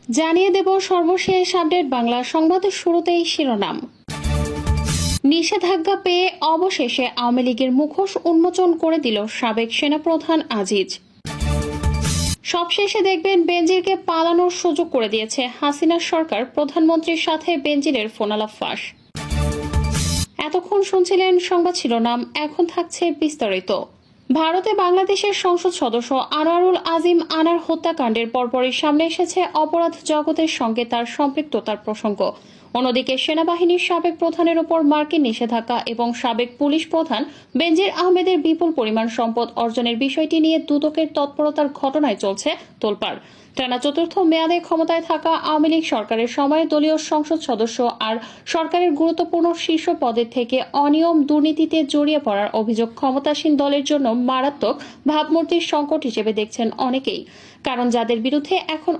জানিয়ে দেব সর্বশেষ আপডেট বাংলা সংবাদের শুরুতেই শিরোনাম। নিষেধাজ্ঞা পেয়ে অবশেষে আওয়ামী লীগের মুখোশ উন্মোচন করে দিল সাবেক সেনাপ্রধান আজিজ। সবশেষে দেখবেন বেনজিরকে পালানোর সুযোগ করে দিয়েছে হাসিনার সরকার, প্রধানমন্ত্রীর সাথে বেনজিরের ফোনালাপ ফাঁস। এতক্ষণ শুনছিলেন সংবাদ শিরোনাম, এখন থাকছে বিস্তারিত। ভারতে বাংলাদেশের সংসদ সদস্য আনোয়ারুল আজিম আনার হত্যাকাণ্ডের পরপরই সামনে এসেছে অপরাধ জগতের সঙ্গে তার সম্পৃক্ততার প্রসঙ্গ। অন্যদিকে সেনাবাহিনীর সাবেক প্রধানের ওপর মার্কিন নিষেধাজ্ঞা এবং সাবেক পুলিশ প্রধান বেনজির আহমেদের বিপুল পরিমাণ সম্পদ অর্জনের বিষয়টি নিয়ে দুদকের তৎপরতার ঘটনায় চলছে তোলপাড়। টানা চতুর্থ মেয়াদে ক্ষমতায় থাকা আওয়ামী লীগ সরকারের সময় দলীয় সংসদ সদস্য আর সরকারের গুরুত্বপূর্ণ শীর্ষ পদের থেকে অনিয়ম দুর্নীতিতে জড়িয়ে পড়ার অভিযোগ ক্ষমতাসীন দলের জন্য মারাত্মক ভাবমূর্তির সংকট হিসেবে দেখছেন অনেকেই। কারণ যাদের বিরুদ্ধে এখন